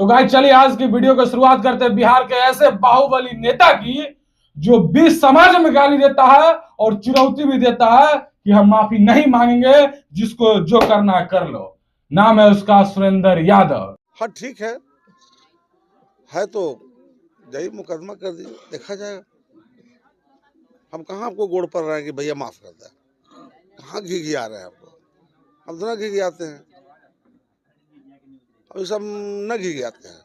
तो गाइस चलिए आज की वीडियो की शुरुआत करते हैं बिहार के ऐसे बाहुबली नेता की जो बीच समाज में गाली देता है और चिरौती भी देता है कि हम माफी नहीं मांगेंगे, जिसको जो करना है कर लो। नाम है उसका सुरेंद्र यादव। हाँ ठीक है तो यही मुकदमा कर दीजिए, देखा जाएगा। हम कहाँ आपको गोड़ पर रहे हैं कि भैया माफ कर दे, कहाँ घी आ रहे हैं आपको। हम तो ना घी आते हैं, अभी सब न घी आते हैं।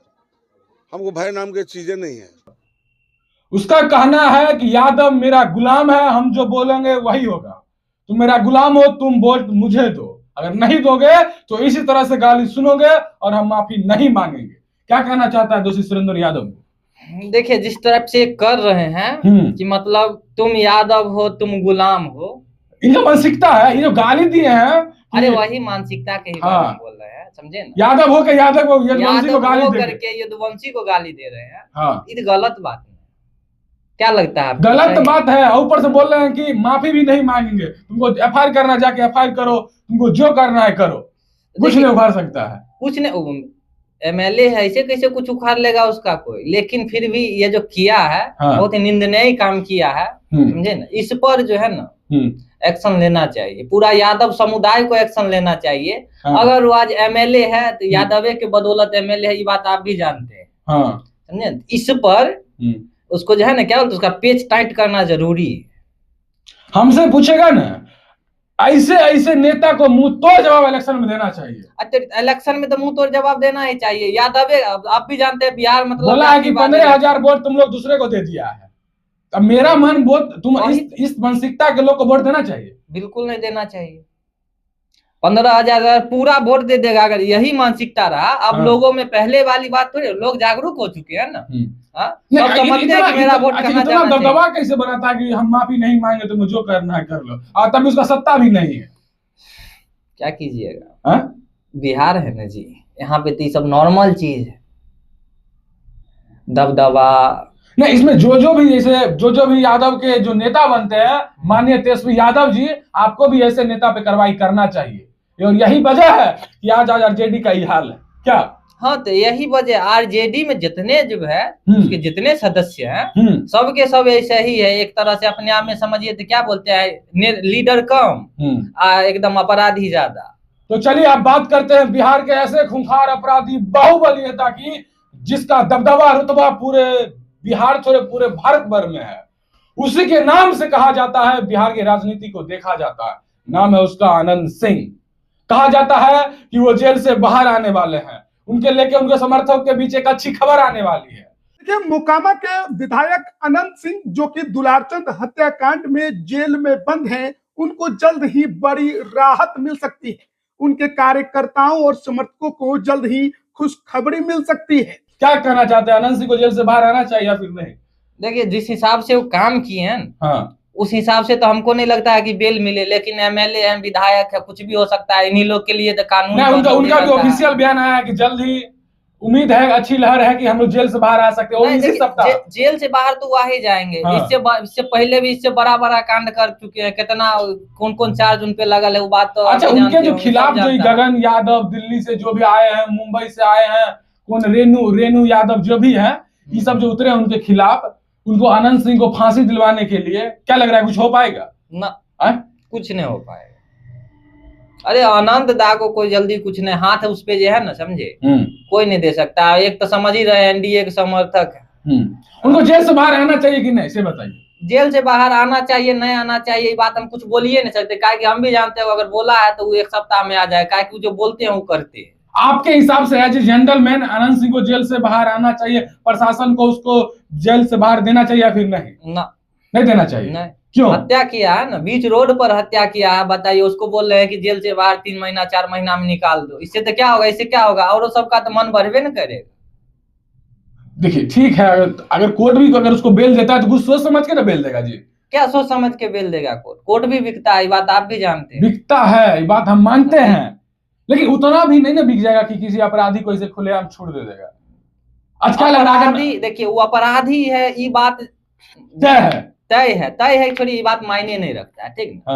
हमको भय नाम की चीजें नहीं है। उसका कहना है कि यादव मेरा गुलाम है, हम जो बोलेंगे वही होगा। तुम मेरा गुलाम हो, तुम वोट मुझे दो, अगर नहीं दोगे तो इसी तरह से गाली सुनोगे और हम माफी नहीं मांगेंगे। क्या कहना चाहता है दोषी सुरेंद्र यादव? देखिए जिस तरफ से कर रहे हैं कि मतलब तुम यादव हो, तुम गुलाम हो, इनका मानसिकता है। ये जो गाली दिए हैं, अरे वही मानसिकता के ही बारे में बोल रहे हैं, समझे ना। यादव हो के यादव को यदुवंशी को गाली दे करके यदुवंशी को गाली दे रहे हैं। हाँ, ये गलत बात है। क्या लगता है? गलत बात है। ऊपर से बोल रहे हैं कि माफी भी नहीं मांगेंगे। तुमको एफआईआर करना, जाके एफआईआर करो, तुमको जो करना है करो, कुछ नहीं उखाड़ सकता है। कुछ नहीं, एमएलए है, ऐसे कैसे कुछ उखाड़ लेगा उसका कोई। लेकिन फिर भी ये जो किया है बहुत ही निंदनीय काम किया है, समझे ना। इस पर जो है ना एक्शन लेना चाहिए, पूरा यादव समुदाय को एक्शन लेना चाहिए। अगर वो आज एमएलए है तो यादव के बदौलत एमएलए है, ये बात आप भी जानते हैं, समझे। इस पर उसको जो है ना क्या बोलते, उसका पेच टाइट करना जरूरी है। हमसे पूछेगा ना, ऐसे ऐसे नेता को मुंह तोड़ जवाब इलेक्शन में देना चाहिए। अच्छा, इलेक्शन में तो मुंह तोड़ जवाब देना ही चाहिए। यादव आप भी जानते हैं बिहार मतलब बोला है कि 15,000 वोट तुम लोग दूसरे को दे दिया है। अब मेरा मन वोट तुम इस मानसिकता के लोग को वोट देना चाहिए? बिल्कुल नहीं देना चाहिए। 15,000 पूरा वोट दे देगा अगर यही मानसिकता रहा। अब लोगों में पहले वाली बात थोड़ी, लोग जागरूक हो चुके हैं ना। सब समझते हैं कि मेरा वोट कहाँ जाना चाहिए। दबदबा कैसे बनाता है कि हम माफी नहीं मांगे, तुम जो करना है कर लो, और तभी उसका सत्ता भी नहीं है। क्या कीजिएगा, बिहार है ना जी, यहाँ पे तो ये सब नॉर्मल चीज है। दबदबा नहीं, इसमें जो भी जैसे जो भी यादव के जो नेता बनते हैं, माननीय तेजस्वी यादव जी, आपको भी ऐसे नेता पे कार्रवाई करना चाहिए। और यही वजह है कि आज आरजेडी का ही हाल है क्या? हाँ, तो यही वजह। आरजेडी में जितने जो है उसके जितने सदस्य हैं, सबके सब ऐसे ही है। एक तरह से अपने आप में समझिए तो क्या बोलते हैं, लीडर कम एकदम अपराधी ज्यादा। तो चलिए आप बात करते हैं बिहार के ऐसे खूंखार अपराधी बाहुबली नेता की, जिसका दबदबा रुतबा पूरे बिहार छोड़े पूरे भारत भर में है। उसी के नाम से कहा जाता है, बिहार की राजनीति को देखा जाता है। नाम है उसका आनंद सिंह। कहा जाता है कि वो जेल से बाहर आने वाले हैं, उनके लेके उनके समर्थकों के बीच एक अच्छी खबर आने वाली है। देखिए, मोकामा के विधायक अनंत सिंह जो कि दुलारचंद हत्याकांड में जेल में बंद हैं, उनको जल्द ही बड़ी राहत मिल सकती है। उनके कार्यकर्ताओं और समर्थकों को जल्द ही खुशखबरी मिल सकती है। क्या कहना चाहते हैं, अनंत सिंह को जेल से बाहर आना चाहिए या फिर नहीं? देखिए जिस हिसाब से वो काम किए हैं उस हिसाब से तो हमको नहीं लगता है कि बेल मिले। लेकिन एमएलए है, विधायक है, कुछ भी हो सकता है। इन्हीं लोग के लिए तो कानून उनका भी ऑफिशियल बयान आया है कि जल्द ही उम्मीद है, अच्छी लहर है कि हम लोग जेल से बाहर आ सकते हैं। जेल से बाहर तो आ ही जाएंगे। इससे पहले भी इससे बड़ा कांड कर चुके हैं। कितना कौन कौन चार्ज उन पे लगल है वो बात तो अच्छा, उनके जो खिलाफ जो गगन यादव दिल्ली से जो भी आए हैं, मुंबई से आए हैं, कौन रेणु यादव जो भी है, ये सब जो उतरे उनके खिलाफ, उनको अनंत सिंह को फांसी दिलवाने के लिए क्या लग रहा है, कुछ हो पाएगा? ना, कुछ नहीं हो पाएगा। अरे अनंत दा को कोई जल्दी कुछ नहीं, हाथ उस पे जो है ना, समझे, कोई नहीं दे सकता। एक तो समझ ही रहे एनडीए के समर्थक है। उनको जेल से बाहर आना चाहिए कि नहीं, से बताइए। जेल से बाहर आना चाहिए, नहीं आना चाहिए, ये बात हम कुछ बोल ही नहीं सकते। काहे कि हम भी जानते हैं अगर बोला है तो वो एक सप्ताह में आ जाए। काहे कि जो बोलते हैं वो करते हैं। आपके हिसाब से as a gentleman Anant Singh को जेल से बाहर आना चाहिए, प्रशासन को उसको जेल से बाहर देना चाहिए या फिर नहीं? नहीं देना चाहिए। नहीं। क्यों? हत्या किया है ना, बीच रोड पर हत्या किया है। बताइए, उसको बोल रहे हैं कि जेल से बाहर 3 महीना 4 महीना में निकाल दो। इससे तो क्या होगा, इससे क्या होगा, और सबका तो मन भरवे न करेगा। देखिए ठीक है, अगर कोर्ट भी अगर उसको बेल देता है तो कुछ सोच समझ के ना बेल देगा जी। क्या सोच समझ के बेल देगा? कोर्ट भी बिकता है, ये बात आप भी जानते हैं। बिकता है, ये बात हम मानते हैं, लेकिन उतना भी नहीं ना बिक जाएगा कि किसी अपराधी को इसे खुलेआम छोड़ दे देगा। आजकल अपराधी, देखिए वो अपराधी है, ये बात तय है थोड़ी, ये बात मायने नहीं रखता है, ठीक ना।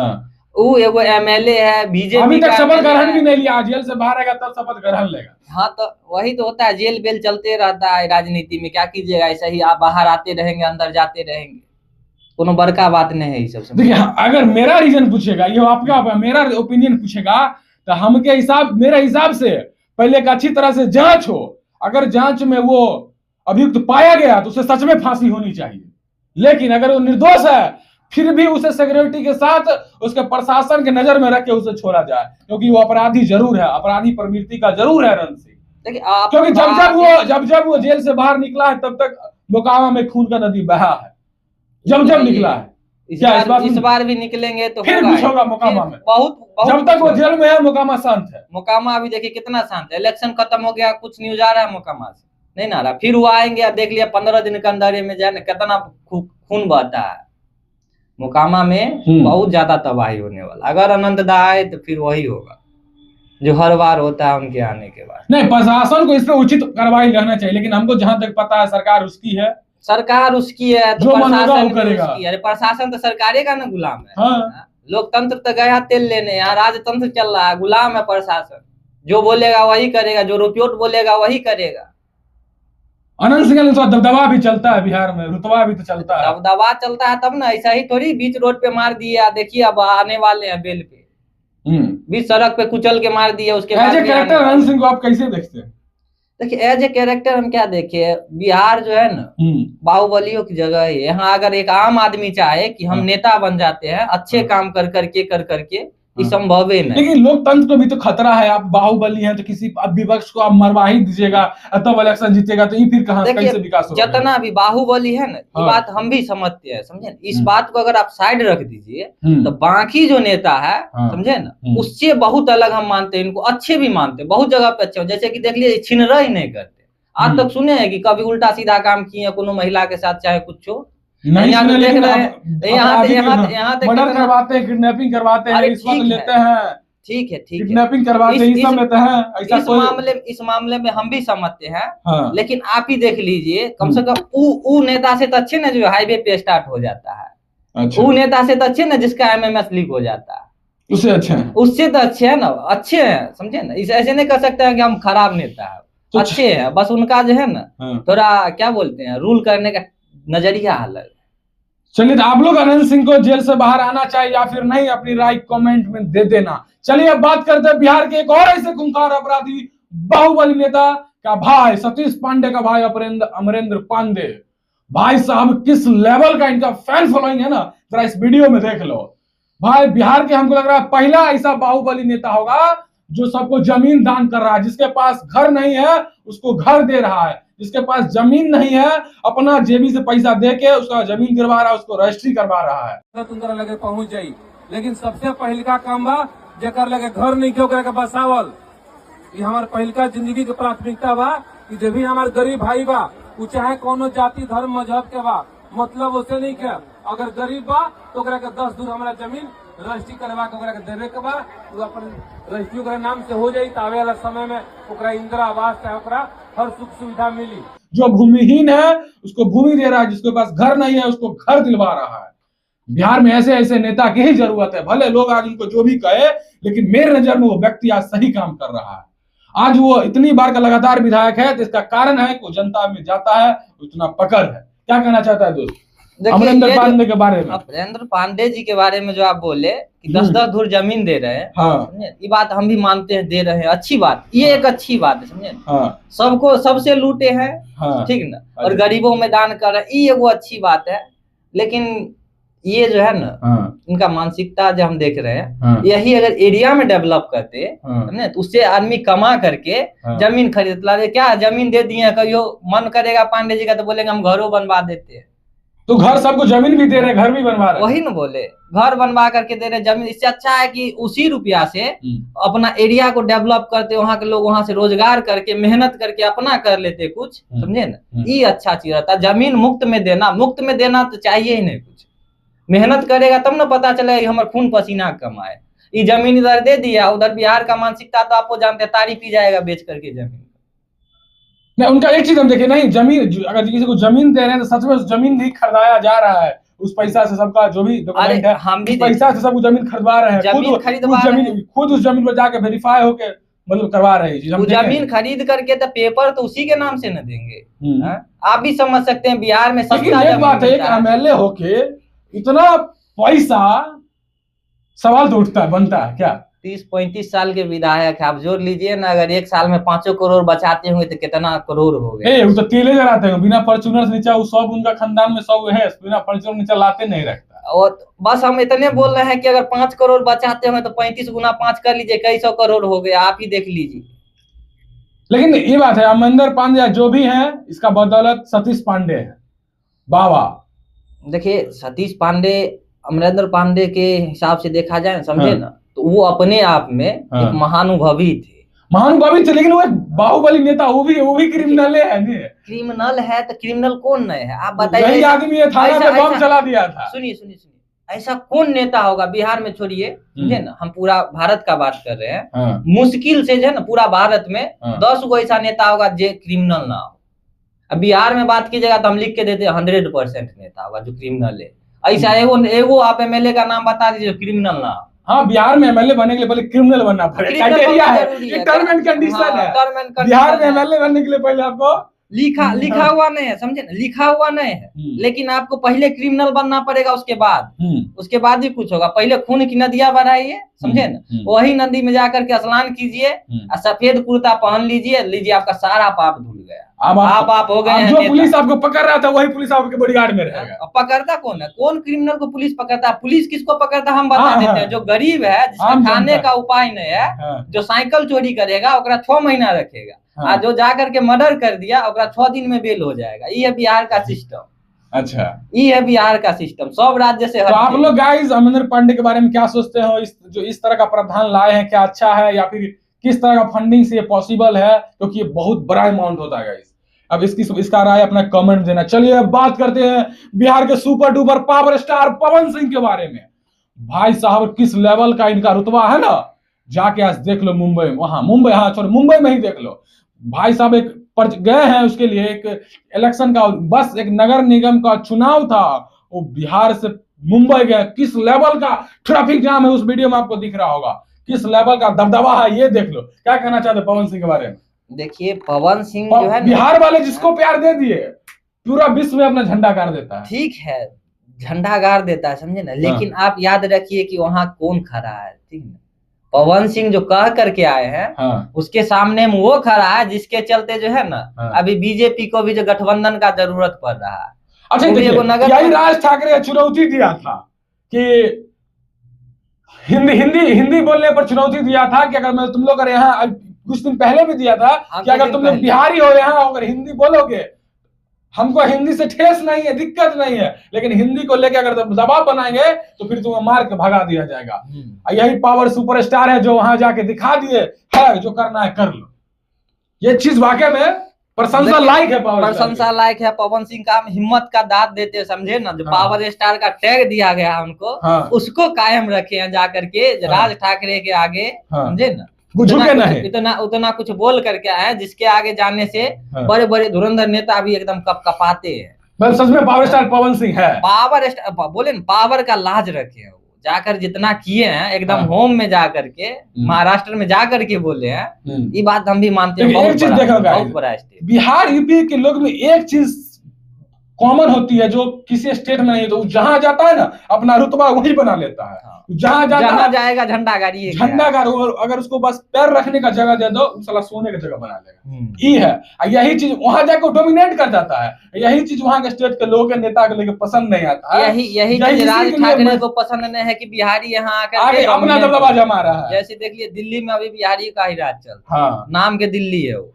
वो एगो एमएलए है बीजेपी अभी तक शपथ ग्रहण है। भी नहीं लिया, जेल से बाहर आएगा तब शपथ ग्रहण लेगा। हाँ तो वही तो होता है, जेल बेल चलते रहता है राजनीति में, क्या कीजिएगा, ऐसा ही आप बाहर आते रहेंगे अंदर जाते रहेंगे, कोनो बड़का बात नहीं है ये सब। देखिए अगर मेरा रीजन पूछेगा, ये आपका मेरा ओपिनियन पूछेगा, तो हम के हिसाब, मेरे हिसाब से पहले एक अच्छी तरह से जांच हो, अगर जांच में वो अभियुक्त पाया गया तो उसे सच में फांसी होनी चाहिए। लेकिन अगर वो निर्दोष है फिर भी उसे सिक्योरिटी के साथ उसके प्रशासन के नजर में रख के उसे छोड़ा जाए, क्योंकि वो अपराधी जरूर है, अपराधी प्रवृत्ति का जरूर है रण सिंह। क्योंकि जब वो जेल से बाहर निकला है तब तक मोकामा में खून का नदी बहा है, जब निकला है। इस बार भी निकलेंगे तो फिर कुछ होगा मोकामा में। बहुत जब तक वो जेल में है मोकामा शांत है। मोकामा अभी देखिए कितना शांत है, इलेक्शन खत्म हो गया, कुछ न्यूज आ रहा है मोकामा से? नहीं ना रहा। फिर वो आएंगे, देख लिया 15 दिन के अंदर में जाए कितना खून बहता है मोकामा में, बहुत ज्यादा तबाही होने वाला। अगर अनंत दा आए तो फिर वही होगा जो हर बार होता है उनके आने के बाद। नहीं, प्रशासन को इस पर उचित कार्रवाई रहना चाहिए, लेकिन हमको जहां तक पता है सरकार उसकी है, सरकार उसकी है तो जो प्रशासन करेगा। अरे प्रशासन तो सरकारे का ना गुलाम है। हाँ। लोकतंत्र तो गया तेल लेने, यहाँ राजतंत्र चल रहा है, गुलाम है प्रशासन, जो बोलेगा वही करेगा, जो रिपोर्ट बोलेगा वही करेगा। अनंत सिंह का दबदबा भी चलता है बिहार में, रुतबा भी तो चलता है। दबदबा चलता है तब ना, ऐसा ही थोड़ी बीच रोड पे मार दिया, देखिए अब आने वाले हैं बेल पे, बीच सड़क पे कुचल के मार दिया। उसके बाद कैरेक्टर अनंत सिंह को आप कैसे देखते हैं? देखिए एज ए कैरेक्टर हम क्या देखे, बिहार जो है ना बाहुबलियों की जगह है। यहाँ अगर एक आम आदमी चाहे कि हम नेता बन जाते हैं अच्छे काम कर करके ये संभव है नहीं। लेकिन लोकतंत्र को भी तो खतरा है, आप बाहुबली हैं तो किसी विपक्ष को आप मरवा ही दीजिएगा तब इलेक्शन जीतेगा, तो ये फिर कहां कैसे विकास होगा? जितना भी बाहुबली है ना, ये बात हम भी समझते हैं, समझे। इस बात को अगर आप साइड रख दीजिए तो बाकी जो नेता है, समझे ना, उससे बहुत अलग हम मानते हैं इनको, अच्छे भी मानते हैं, बहुत जगह पे अच्छे। जैसे कि देख लीजिए छिनरा ही नहीं करते, आज तक सुने हैं कि कभी उल्टा सीधा काम किए कोनो महिला के साथ, चाहे कुछ हो नहीं, यहाँ देख रहे हैं, यहाँ मर्डर करवाते हैं, किडनैपिंग करवाते हैं, रिश्वत लेते हैं, ठीक है किडनैपिंग करवाते हैं, ये सब लेते हैं। ऐसा इस मामले में हम भी समझते हैं। हाँ। लेकिन आप ही देख लीजिए, कम से कम ऊ नेता से तो अच्छे ना जो हाईवे पे स्टार्ट हो जाता है, अच्छा। ऊ नेता से तो अच्छे ना जिसका एमएमएस लीक हो जाता है, उससे अच्छे हैं, उससे तो अच्छे है ना, अच्छे हैं, समझे ना। ऐसे नहीं कर सकते हैं कि हम खराब नेता है, तो अच्छे हैं, बस उनका जो है ना थोड़ा क्या बोलते हैं, रूल करने का नजरिया अलग। चलिए तो आप लोग अनंत सिंह को जेल से बाहर आना चाहिए या फिर नहीं, अपनी राय कमेंट में दे देना। चलिए अब बात करते हैं बिहार के एक और ऐसे खूंखार अपराधी बाहुबली नेता का भाई सतीश पांडे का भाई अमरेंद्र पांडे। भाई साहब किस लेवल का इनका फैन फॉलोइंग है ना, जरा इस वीडियो में देख लो। भाई बिहार के हमको लग रहा है पहला ऐसा बाहुबली नेता होगा जो सबको जमीन दान कर रहा है, जिसके पास घर नहीं है उसको घर दे रहा है, जिसके पास जमीन नहीं है अपना जेबी से पैसा दे के उसका जमीन गिरवा रहा है, उसको रजिस्ट्री करवा रहा है। तुमरा लगे पहुंच जाई, लेकिन सबसे पहलका काम बा जेकर लगे घर नहीं के ओकरा के बसावल। ये हमार पहलका जिंदगी के प्राथमिकता बा कि जब भी हमार गरीब भाई बा, वो चाहे कोनो जाति धर्म मजहब के बा, मतलब उसे नहीं के, अगर गरीब बा तो ओकरा के 10 दूर हमारा जमीन रजिस्ट्री करवा के ओकरा के देवे के बा, तो अपन रजिस्ट्री ओकरा नाम से हो जाई, तो आवे वाला समय में ओकरा इंदिरा आवास चाहे ओकरा हर सुख सुविधा मिली। जो भूमिहीन है उसको भूमि दे रहा है, जिसके पास घर नहीं है उसको घर दिलवा रहा है। बिहार में ऐसे ऐसे नेता की ही जरूरत है, भले लोग आज उनको जो भी कहे, लेकिन मेरे नजर में वो व्यक्ति आज सही काम कर रहा है। आज वो इतनी बार का लगातार विधायक है, तो इसका कारण है कि जनता में जाता है, उतना पकड़ है। क्या कहना चाहता है दोस्त अमरेंद्र पांडे के बारे में? अमरेंद्र पांडे जी के बारे में जो आप बोले कि 10-10 धूर जमीन दे रहे हैं, हाँ। ये बात हम भी मानते हैं, दे रहे हैं, अच्छी बात, ये एक अच्छी बात है, समझे। हाँ। सबको सबसे लूटे हैं, हाँ। ठीक ना, और गरीबों में दान कर रहे हैं, ये वो अच्छी बात है। लेकिन ये जो है ना, हाँ। इनका मानसिकता जो हम देख रहे हैं, हाँ। यही अगर एरिया में डेवलप करते, हाँ। तो उससे आदमी कमा करके, हाँ। जमीन खरीद ला, क्या जमीन दे दिए, कहियो मन करेगा पांडे जी का तो बोलेंगे हम घरों बनवा देते हैं, तो घर सबको जमीन भी दे रहे, घर भी बनवा रहे, वही ना बोले, घर बनवा करके दे रहे जमीन। इससे अच्छा है कि उसी रुपया से अपना एरिया को डेवलप करते, वहां के लोग वहां से रोजगार करके मेहनत करके अपना कर लेते कुछ, समझे ना, ये अच्छा चीज रहता। जमीन मुफ्त में देना तो चाहिए ही नहीं, कुछ मेहनत करेगा तब ना पता चलेगा हमारे खून पसीना कमाए। ये जमीन इधर दे दिया, उधर बिहार का मानसिकता तो आपको जानते हैं, तारीफ की जाएगा बेच करके जमीन। नहीं, उनका एक चीज हम देखे, नहीं जमीन, अगर किसी को जमीन दे रहे हैं तो सच में उस जमीन भी खरीदाया जा रहा है, उस पैसा से सबका जो भी डॉक्यूमेंट है, हम भी पैसा से सब जमीन खरीदवा रहे हैं, खुद उस जमीन पर जाके वेरीफाई होके मतलब करवा रहे हैं। जमीन खरीद करके तो पेपर तो उसी के नाम से न देंगे। आप भी समझ सकते हैं बिहार में सस्ता एक बात है, एक एमएलए होके इतना पैसा, सवाल तो उठता है, बनता है क्या? 30-35 साल के विधायक है, आप जोड़ लीजिए ना, अगर एक साल में 5 करोड़ बचाते होंगे तो कितना करोड़ हो गए। वो तो तेले जलाते हैं, बिना फॉर्च्यूनर से नीचे, सब उनका खानदान में सब है, बिना फॉर्च्यूनर नीचे लाते नहीं रखता। और बस हम इतने बोल रहे हैं कि अगर 5 करोड़ बचाते होंगे तो 35 गुना 5 कर लीजिए, कई सौ करोड़ हो गए, आप ही देख लीजिए। लेकिन ये बात है, अमरिंदर पांडे जो भी है, इसका बदौलत सतीश पांडे है बाबा। देखिए सतीश पांडे, अमरिंदर पांडे के हिसाब से देखा जाए, समझे ना, तो वो अपने आप में एक महानुभवी थे, लेकिन वो एक बाहुबली नेता, वो भी क्रिमिनल है। क्रिमिनल है तो क्रिमिनल कौन नहीं है, आप बताइए। यही आदमी है, थाना में बम चला दिया था। सुनिए, ऐसा कौन नेता होगा बिहार में, छोड़िए, समझे ना, हम पूरा भारत का बात कर रहे हैं। मुश्किल से जो है ना पूरा भारत में 10 गो ऐसा नेता होगा जो क्रिमिनल ना हो। अब बिहार में बात कीजिएगा तो हम लिख के देते 100% नेता होगा जो क्रिमिनल है। ऐसा एगो आप एमएलए का नाम बता दीजिए क्रिमिनल ना हो। हाँ, बिहार में एमएलए बनने के लिए पहले क्रिमिनल बनना पड़ेगा, क्राइटेरिया है, टर्म एंड कंडीशन है। बिहार में एमएलए बनने के लिए पहले आपको लिखा हुआ नहीं है, समझे ना, लिखा हुआ नहीं है, लेकिन आपको पहले क्रिमिनल बनना पड़ेगा, उसके बाद ही कुछ होगा। पहले खून की नदियां बनाइए, समझे ना, वही नदी में जाकर के स्नान कीजिए, सफेद कुर्ता पहन लीजिए, आपका सारा पाप धुल गया। आप हो गए। जो पुलिस आपको पकड़ रहा था वही पुलिस आपके बॉडीगार्ड में रहेगा। पकड़ता कौन है? कौन क्रिमिनल को पुलिस पकड़ता है? पुलिस किसको पकड़ता हम बता देते हैं। जो गरीब है, जिसका खाने का उपाय नहीं है, जो साइकिल चोरी करेगा ओकरा 6 महीना रखेगा, जो जाकर के मर्डर कर दिया ओकरा 6 दिन में बेल हो जाएगा। ये है बिहार का सिस्टम। अच्छा, ये है बिहार का सिस्टम, सब राज्य से। तो आप लोग गाइस अमरिंदर पांडे के बारे में क्या सोचते हो? जो इस तरह का प्रावधान लाए हैं, क्या अच्छा है, या फिर किस तरह का फंडिंग से ये पॉसिबल है? क्योंकि ये बहुत बड़ा अमाउंट होता है गाइस। अब इसका राय अपना कमेंट देना। चलिए अब बात करते हैं बिहार के super duper power star Pawan Singh के बारे में। भाई साहब किस लेवल का इनका रुतबा है ना, जाके आज देख लो मुंबई में, मुंबई में ही देख लो। भाई साहब एक गए हैं, उसके लिए एक इलेक्शन का, बस एक नगर निगम का चुनाव था, वो बिहार से मुंबई गए। किस लेवल का ट्रैफिक जाम है उस वीडियो में आपको दिख रहा होगा, किस लेवल का दबदबा है, ये देख लो। क्या कहना चाहते पवन सिंह के बारे में? देखिए पवन सिंह जो है, बिहार वाले जिसको प्यार दे दिए, पूरा विश्व में अपना झंडा गाड़ देता है। ठीक है, झंडा गाड़ देता है, समझे ना, लेकिन आप याद रखिए कि वहाँ कौन खड़ा है, ठीक है। पवन सिंह जो कह करके आए हैं, उसके सामने में वो खड़ा है जिसके चलते जो है ना, अभी बीजेपी को भी जो गठबंधन का जरूरत पड़ रहा है। अच्छा, यही राज ठाकरे चुनौती दिया था कि हिंदी बोलने पर चुनौती दिया था कि अगर मैं तुम लोग अगर यहाँ, कुछ दिन पहले भी दिया था कि अगर तुम लोग बिहारी हो यहाँ अगर हिंदी बोलोगे, हमको हिंदी से ठेस नहीं है, दिक्कत नहीं है, लेकिन हिंदी को लेकर अगर दबाव बनाएंगे तो फिर तुम्हें मार के भगा दिया जाएगा। यही पावर सुपरस्टार है जो वहां जाके दिखा दिए है, जो करना है कर लो। ये चीज वाकई में प्रशंसा लायक है, प्रशंसा लायक है। पवन सिंह का हम हिम्मत का दाद देते हैं, समझे ना, जो पावर स्टार का टैग दिया गया है उनको, उसको कायम रखे हैं जाकर के राज ठाकरे के आगे, समझे ना, उतना कुछ बोल करके आए जिसके आगे जाने से बड़े बड़े धुरंधर नेता भी एकदम कपाते हैं। सच में पावर स्टार पवन सिंह है। पावर स्टार बोले ना, पावर का लाज रखे हैं, जाकर जितना किए हैं एकदम होम में जाकर के, महाराष्ट्र में जाकर के बोले हैं। ये बात हम भी मानते हैं। बहुत बड़ा स्टेट बिहार, यूपी के लोग में एक चीज कॉमन होती है जो किसी स्टेट में नहीं है, तो जहां जाता है ना अपना रुतबा वही बना लेता है। जहां जाएगा झंडा गाड़ी, अगर उसको बस पैर रखने का जगह दे दो, साला सोने का जगह बना लेगा। ये है, यही चीज वहां जाकर डोमिनेट कर जाता है। यही चीज वहां के स्टेट के लोगों के नेता के लेके पसंद नहीं आता है। यही चीज राज ठाकरे को पसंद नहीं है कि बिहारी यहाँ आकर अपना दबदबा जमा रहा है। जैसे देख लीजिए दिल्ली में अभी बिहारी का ही राज चलता है, नाम के दिल्ली है वो,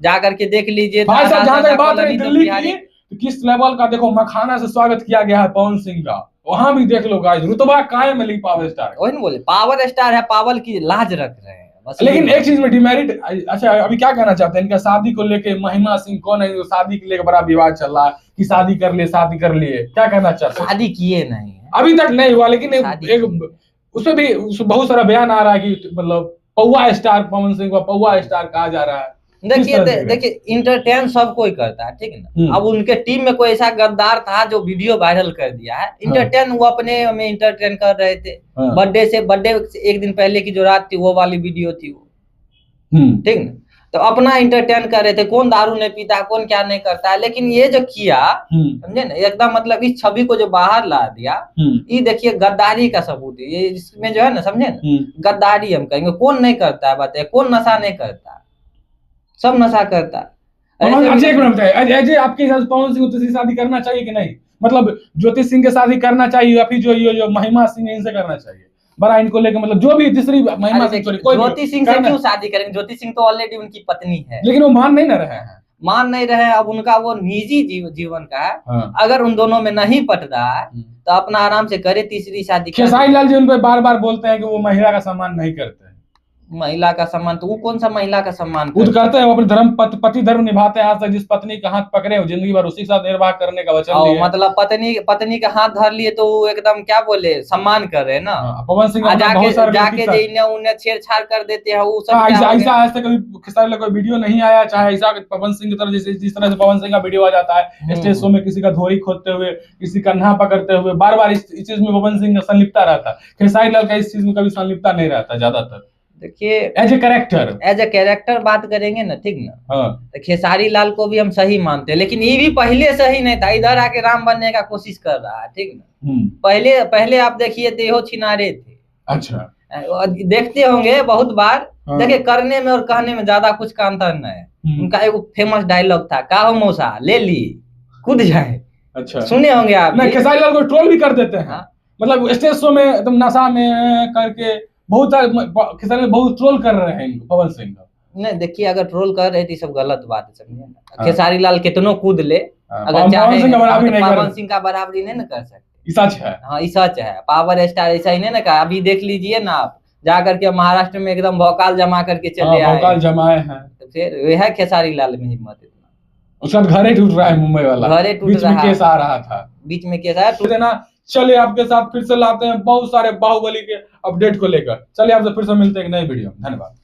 जाकर के देख लीजिए। जहां तक बात रही दिल्ली की, किस लेवल का देखो मखाना से स्वागत किया गया है पवन सिंह का, वहां भी देख लो गाइस, रुतबा कायम मिली पावर स्टार। वही बोले पावर स्टार है, पावर की लाज रख रहे हैं बस। लेकिन एक चीज में डिमेरिट, अच्छा अभी क्या कहना चाहते हैं, इनका शादी को लेके महिमा सिंह कौन है, जो शादी को लेकर बड़ा विवाद चल रहा है कि शादी कर लिए, क्या कहना चाहते हैं? शादी किए नहीं अभी तक नहीं हुआ, लेकिन एक उसमें भी बहुत सारा बयान आ रहा है कि मतलब पौवा स्टार पवन सिंह को पौवा स्टार कहा जा रहा है। देखिए इंटरटेन सब कोई करता है, ठीक है ना। अब उनके टीम में कोई ऐसा गद्दार था जो वीडियो वायरल कर दिया है। इंटरटेन वो अपने में इंटरटेन कर रहे थे। बर्थडे से एक दिन पहले की जो रात थी वो वाली वीडियो थी वो, ठीक ना। तो अपना इंटरटेन कर रहे थे, कौन दारू नहीं पीता, कौन क्या नहीं करता है। लेकिन ये जो किया, समझे ना, एकदम मतलब इस छवि को जो बाहर ला दिया, ये देखिए गद्दारी का सबूत है ये। इसमें जो है ना, समझे ना, गद्दारी हम कहेंगे। कौन नहीं करता है बताइए, कौन नशा नहीं करता, सब नशा करता है। अजय आपके हिसाब से पवन सिंह से शादी करना चाहिए कि नहीं? मतलब ज्योति सिंह के शादी करना चाहिए या फिर जो महिमा सिंह है इनसे करना चाहिए? बड़ा इनको लेकर मतलब जो भी तीसरी महिमा सिंह, ज्योति सिंह से क्यों शादी करेंगे? ज्योति सिंह तो ऑलरेडी उनकी पत्नी है। लेकिन वो मान नहीं ना रहे हैं। मान नहीं रहे हैं। अब उनका वो निजी जीवन का है। हाँ। अगर उन दोनों में नहीं पट रहा है तो अपना आराम से करे तीसरी शादी। खेसारी लाल जी उन पर बार बार बोलते हैं कि वो महिला का सम्मान नहीं करते हैं। महिला का सम्मान तो वो कौन सा महिला का सम्मान करते हैं? वो अपने धर्म पति धर्म निभाते हैं। आज तक जिस पत्नी का हाथ पकड़े हो जिंदगी भर उसी के साथ निर्वाह करने का वचन दिए। मतलब पत्नी का हाथ धर लिए तो वो एकदम क्या बोले, सम्मान कर रहे हैं ना। पवन सिंह जाके उन्हें छेड़छाड़ कर देते हैं वो सब। ऐसा आज तक कभी खेसारी लाल कोई वीडियो नहीं आया, चाहे ऐसा पवन सिंह की तरह जिस तरह से पवन सिंह का वीडियो आ जाता है स्टेज शो में, किसी का धोरी खोदते हुए, किसी का नाहा पकड़ते हुए, बार बार इस चीज में पवन सिंह संलिप्तता रहता। खेसारी लाल का इस चीज में कभी संलिप्तता नहीं रहता ज्यादातर। देखिए एज ए कैरेक्टर बात करेंगे ना, ठीक ना। तो खेसारी लाल को भी हम सही मानते हैं, लेकिन ये भी पहले सही नहीं था। इधर आके राम बनने का कोशिश कर रहा है, ठीक ना। पहले आप देखिए देहो छिनारे थे। अच्छा, देखते होंगे बहुत बार। देखिए करने में और कहने में ज्यादा कुछ का अंतर नहीं है। उनका एक फेमस डायलॉग था, का हो मौसा ले ली कूद जाए। अच्छा, सुने होंगे आप। खेसारी लाल को ट्रोल भी कर देते हैं। मतलब स्टेज शो में एकदम नशा में करके बहुत ट्रोल कर रहे हैं पवन सिंह को। नहीं देखिए, अगर ट्रोल कर रहे थे सब गलत बात है, समझिए ना। खेसारी लाल कितनों कूद ले, अगर चाहे पवन सिंह का बराबरी नहीं ना कर सकते। सच है। हाँ, ये सच है। पावर स्टार ऐसा ही नहीं ना कहा। अभी देख लीजिए ना आप, जाकर के महाराष्ट्र में एकदम भौकाल जमा करके चले आए। भौकाल जमाए हैं। तो फिर वह है खेसारी लाल में हिम्मत इतना। उसका घर ही टूट रहा है, मुंबई वाला घर टूट रहा है। केस आ रहा था, बीच में केस आया टूट ना। चलिए आपके साथ फिर से लाते हैं बहुत सारे बाहुबली के अपडेट को लेकर। चलिए आपसे फिर से मिलते हैं एक नई वीडियो। धन्यवाद।